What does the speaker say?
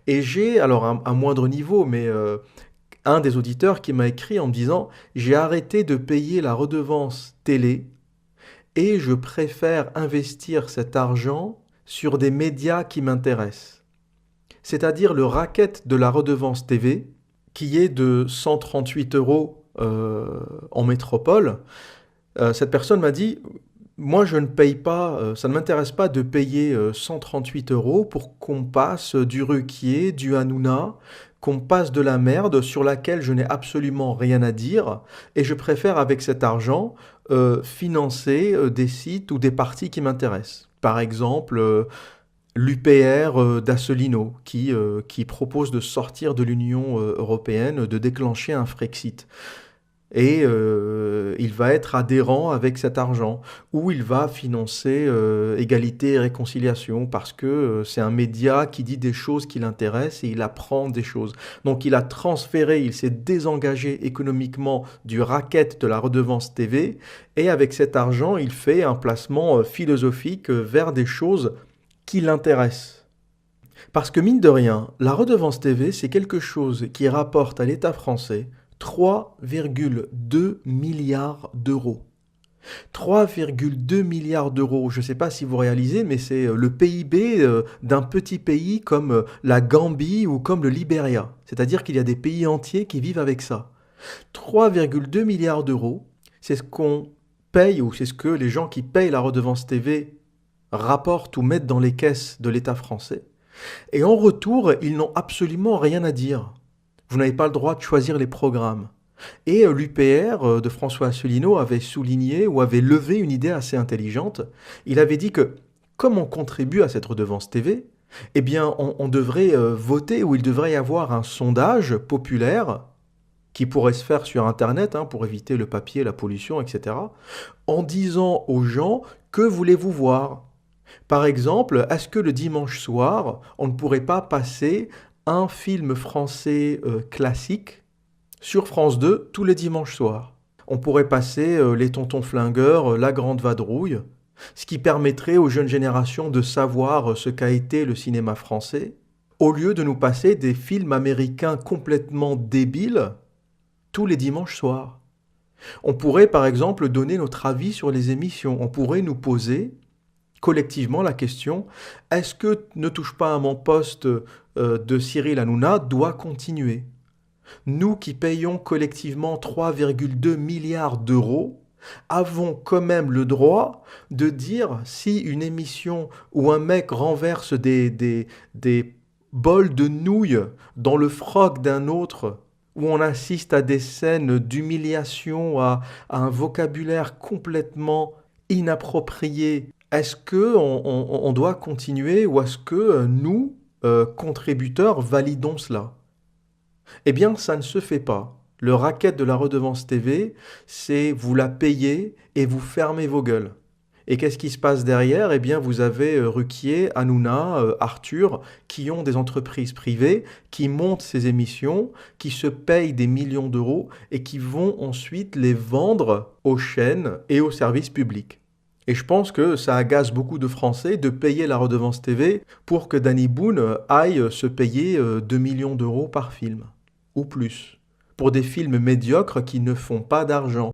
Et j'ai, alors à moindre niveau, mais un des auditeurs qui m'a écrit en me disant: «J'ai arrêté de payer la redevance télé et je préfère investir cet argent sur des médias qui m'intéressent.» C'est-à-dire le racket de la redevance TV, qui est de 138 euros en métropole. Cette personne m'a dit: moi je ne paye pas, ça ne m'intéresse pas de payer 138 euros pour qu'on passe du Ruquier, du Hanouna, qu'on passe de la merde sur laquelle je n'ai absolument rien à dire, et je préfère avec cet argent financer des sites ou des partis qui m'intéressent. Par exemple, l'UPR d'Asselineau, qui propose de sortir de l'Union européenne, de déclencher un Frexit. Et il va être adhérent avec cet argent, ou il va financer Égalité et Réconciliation, parce que c'est un média qui dit des choses qui l'intéressent et il apprend des choses. Donc il a transféré, il s'est désengagé économiquement du racket de la redevance TV, et avec cet argent, il fait un placement philosophique vers des choses qui l'intéressent. Parce que mine de rien, la redevance TV, c'est quelque chose qui rapporte à l'État français 3,2 milliards d'euros. 3,2 milliards d'euros, je ne sais pas si vous réalisez, mais c'est le PIB d'un petit pays comme la Gambie ou comme le Libéria. C'est-à-dire qu'il y a des pays entiers qui vivent avec ça. 3,2 milliards d'euros, c'est ce qu'on paye, ou c'est ce que les gens qui payent la redevance TV rapportent ou mettent dans les caisses de l'État français. Et en retour, ils n'ont absolument rien à dire. Vous n'avez pas le droit de choisir les programmes. Et l'UPR de François Asselineau avait souligné ou avait levé une idée assez intelligente. Il avait dit que, comme on contribue à cette redevance TV, eh bien, on devrait voter, ou il devrait y avoir un sondage populaire qui pourrait se faire sur Internet, pour éviter le papier, la pollution, etc., en disant aux gens: que voulez-vous voir? Par exemple, est-ce que le dimanche soir, on ne pourrait pas passer un film français classique sur France 2 tous les dimanches soirs? On pourrait passer Les Tontons Flingueurs, La Grande Vadrouille, ce qui permettrait aux jeunes générations de savoir ce qu'a été le cinéma français, au lieu de nous passer des films américains complètement débiles tous les dimanches soirs. On pourrait par exemple donner notre avis sur les émissions. On pourrait nous poser collectivement la question: est-ce que Ne touche pas à mon poste de Cyril Hanouna doit continuer? Nous qui payons collectivement 3,2 milliards d'euros avons quand même le droit de dire si une émission où un mec renverse des bols de nouilles dans le froc d'un autre, où on assiste à des scènes d'humiliation, à un vocabulaire complètement inapproprié, est-ce que on doit continuer, ou est-ce que nous, contributeurs, validons cela? Eh bien, ça ne se fait pas. Le racket de la redevance TV, c'est vous la payez et vous fermez vos gueules. Et qu'est-ce qui se passe derrière? Eh bien, vous avez Ruquier, Hanouna, Arthur, qui ont des entreprises privées, qui montent ces émissions, qui se payent des millions d'euros et qui vont ensuite les vendre aux chaînes et aux services publics. Et je pense que ça agace beaucoup de Français de payer la redevance TV pour que Danny Boone aille se payer 2 millions d'euros par film, ou plus, pour des films médiocres qui ne font pas d'argent.